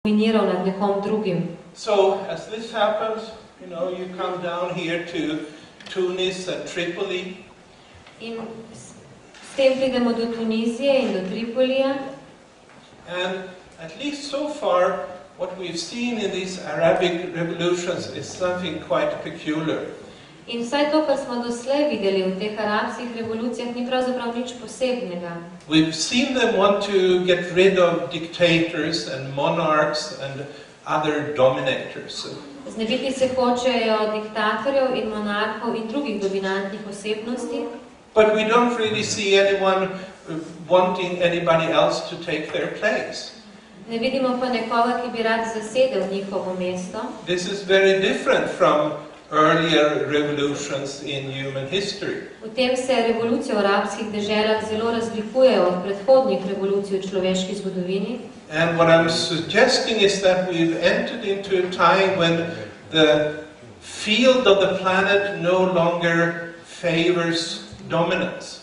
dominiral nad nekom drugim. So, as this happens, you come down here to Tunis and Tripoli. In s tem pridemo do Tunizije in do Tripolija. And at least so far, what we've seen in these Arabic revolutions is something quite peculiar. In vsaj to, kar smo doslej videli v teh arabskih revolucijah, ni pravzaprav nič posebnega. We've seen them want to get rid of dictators and monarchs and other dominators. Znebiti se hočejo diktatorjev in monarhov in drugih dominantnih osebnosti. But we don't really see anyone wanting anybody else to take their place. Ne vidimo pa nekoga, ki bi rad zasedel njihovo mesto. This is very different from earlier revolutions in human history. V tem se revolucije v arabskih deželah zelo razlikujejo od predhodnih revolucij v človeški zgodovini. And what I'm suggesting is that we've entered into a time when the field of the planet no longer favors dominance.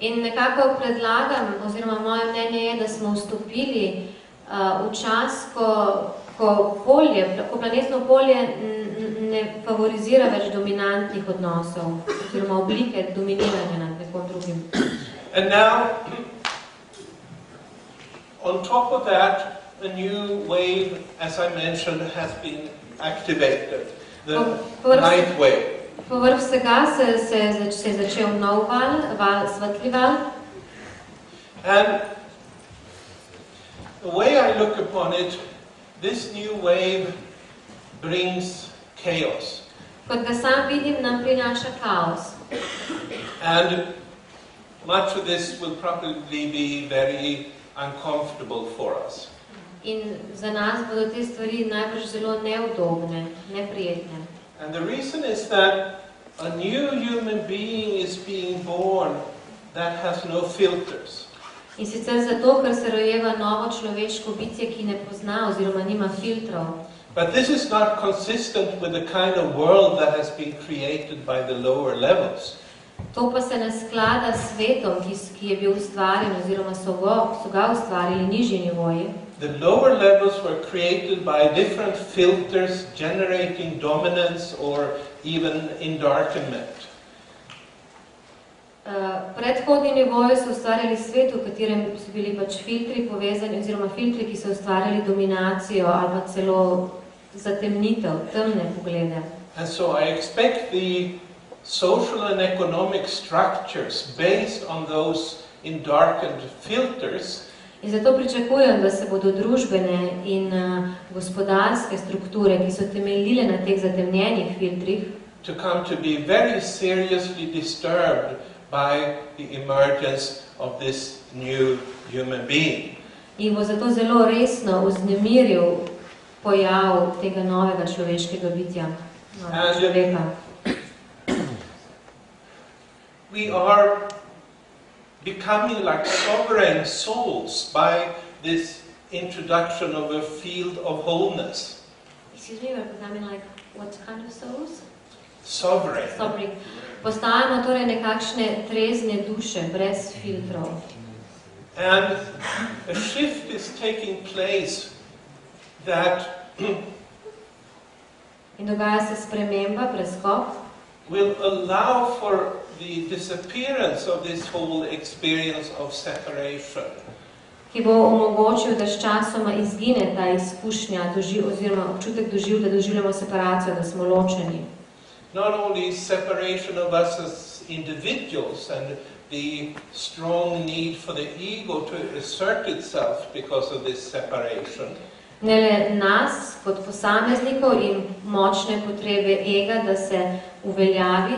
In nekako predlagam, oziroma moje mnenje je, da smo vstopili v čas, ko planetno polje ne favorizira več dominantnih odnosov, oziroma oblike dominiranja nad nekom drugim. And now, on top of that, a new wave, as I mentioned, has been activated. The night wave. Povrh vsega se je začel nov val, svetli val. And the way I look upon it, this new wave brings chaos. Kot ga sam vidim, nam prinaša kaos. And much of this will probably be very uncomfortable for us. In za nas bodo te stvari najbrž zelo neudobne, neprijetne. And the reason is that a new human being is being born that has no filters. In sicer zato, ker se rojeva novo človeško bitje, ki ne pozna oziroma nima filtrov. But this is not consistent with the kind of world that has been created by the lower levels. To pa se ne sklada s svetom, ki je bil ustvarjen oziroma so ga ustvarili nižji nivoji. The lower levels were created by different filters generating dominance or even endarkenment. Predhodni nivoji so ustvarjali svet, v katerem so bili pač filtri povezani, oziroma filtri, ki so ustvarjali dominacijo ali pa celo zatemnitev, temne poglede. And so I expect the social and economic structures based on those endarkened filters In zato pričakujem, da se bodo družbene in gospodarske strukture, ki so temeljile na teh zatemnjenih filtrih, to come to be very seriously disturbed by the emergence of this new human being. In bo zato zelo resno vznemiril pojav tega novega človeškega bitja, človeka. We are becoming like sovereign souls by this introduction of a field of wholeness. Excuse me, we're becoming like what kind of souls? Sovereign. Sovereign. Postajamo torej nekakšne trezne duše, brez filtrov. And a shift is taking place that In dogaja se sprememba, preskok, will allow for the disappearance of this whole experience of separation. ki bo omogočil, da sčasoma izgine ta izkušnja, oziroma občutek da doživljamo separacijo, da smo ločeni. Not only separation of us as individuals and the strong need for the ego to assert itself because of this separation. Ne le nas, kot posameznikov in močne potrebe ega, da se uveljavi,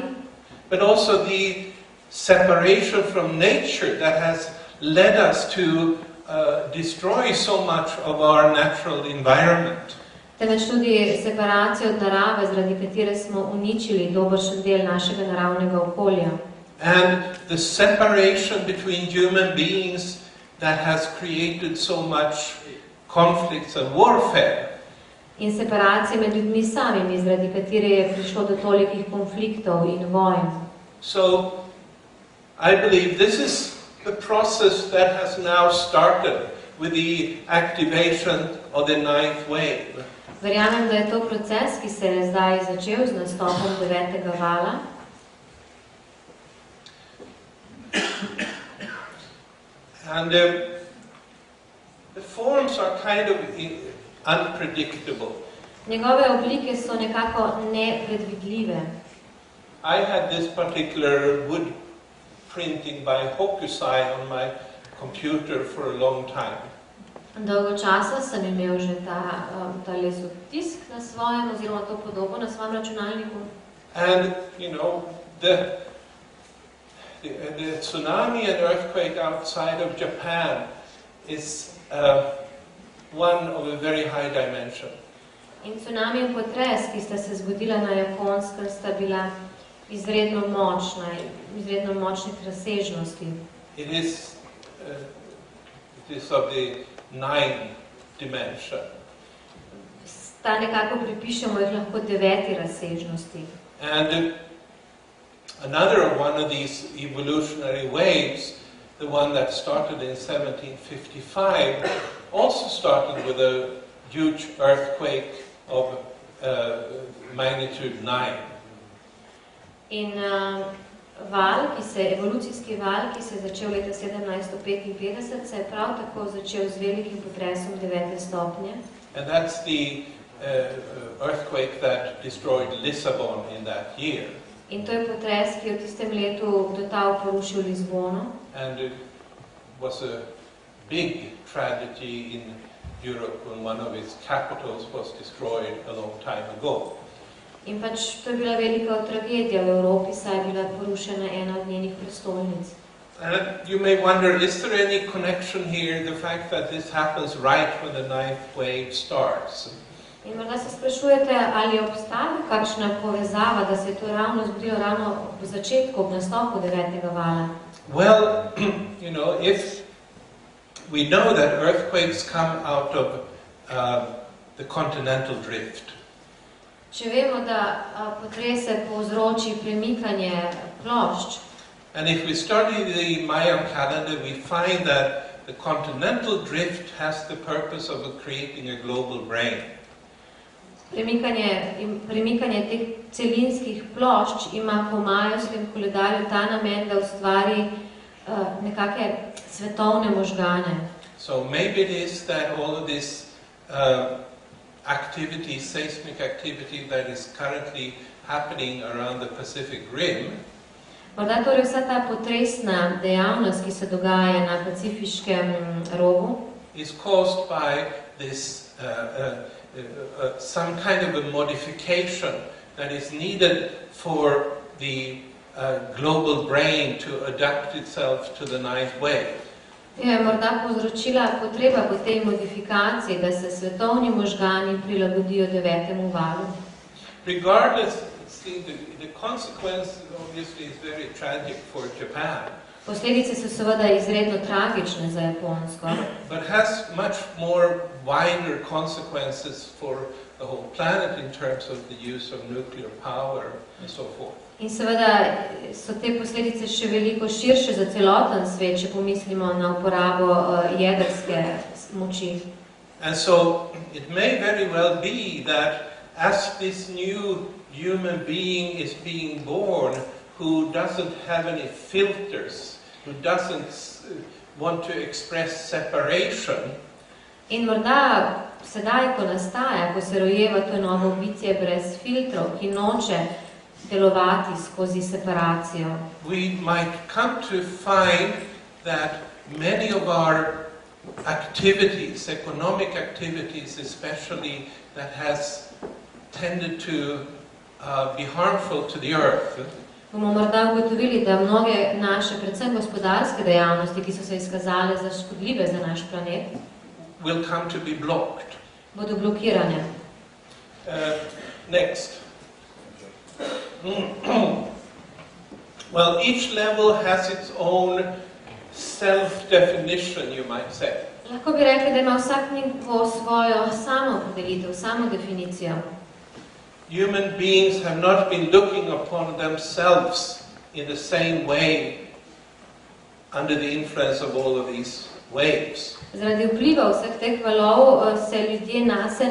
but also the separation from nature that has led us to destroy so much of our natural environment. temveč tudi separacijo od narave, zaradi katere smo uničili dobršen del našega naravnega okolja. And the separation between human beings that has created so much conflicts and warfare. In separacije med ljudmi samimi, zaradi katere je prišlo do tolikih konfliktov in vojn. So, I believe this is the process that has now started with the activation of the ninth wave. Verjamem, da je to proces, ki se je zdaj začel z nastopom 9. vala. And the forms are kind of unpredictable. Njegove oblike so nekako nepredvidljive. I had this particular wood printing by Hokusai on my computer for a long time. Dolgo časa sem imel že ta lesotisk na svojem, oziroma to podobo na svojem računalniku. And, the tsunami and earthquake outside of Japan is one of a very high dimension. In tsunami in potres, ki sta se zgodila na Japonskem, sta bila izredno močnih razsežnosti. It is of the 9 dimension. Ta nekako pripišemo jih lahko 9. razsežnosti. And another one of these evolutionary waves, the one that started in 1755, also started with a huge earthquake of magnitude 9. In evolucijski val, ki se je začel leta 1755, se je prav tako začel z velikim potresom 9. stopnje. And that's the earthquake that destroyed Lisbon in that year. In to je potres, ki je v tistem letu total porušil Lizbono. And it was a big tragedy in Europe when one of its capitals was destroyed a long time ago. In pač to je bila velika tragedija v Evropi, saj je bila porušena ena od njenih prestolnic. And you may wonder, is there any connection here, the fact that this happens right when the 9th wave starts? In morda se sprašujete, ali obstaja kakšna povezava, da se je to zgodilo ravno v začetku, ob nastopu 9. vala? Well, if we know that earthquakes come out of the continental drift. Če vemo, da potrese povzroči premikanje plošč. And if we study the Mayan calendar, we find that the continental drift has the purpose of creating a global brain. Premikanje teh celinskih plošč ima po majevskem koledarju ta namen, da ustvari nekake svetovne možgane. So maybe it is that all of this activity, seismic activity that is currently happening around the Pacific Rim, morda torej vsa ta potresna dejavnost, ki se dogaja na pacifiškem robu, is caused by this some kind of a modification that is needed for the global brain to adapt itself to the 9th wave. Je morda povzročila potreba po tej modifikaciji, da se svetovni možgani prilagodijo 9. valu. Regardless, the consequence obviously is very tragic for Japan. Posledice so seveda izredno tragične za Japonsko. But has much more wider consequences for the whole planet in terms of the use of nuclear power and so forth. In seveda so te posledice še veliko širše za celoten svet, če pomislimo na uporabo jedrske moči. And so it may very well be that as this new human being is being born, who doesn't have any filters, who doesn't want to express separation. In morda sedaj, ko nastaja, ko se rojeva to novo bitje brez filtrov, ki noče delovati skozi separacijo. We might come to find that many of our activities, economic activities especially, that has tended to be harmful to the earth. Bomo morda ugotovili, da mnoge naše, predvsem gospodarske dejavnosti, ki so se izkazale za škodljive za naš planet, will come to be blocked. Bodo blokirane. Next. Well, each level has its own self-definition, you might say. Lahko bi rekli, da ima vsak nivo svojo samoopredelitev, samodefinicijo. Human beings have not been looking upon themselves in the same way under the influence of all of these waves. Zaradi vpliva vseh teh valov se ljudje nase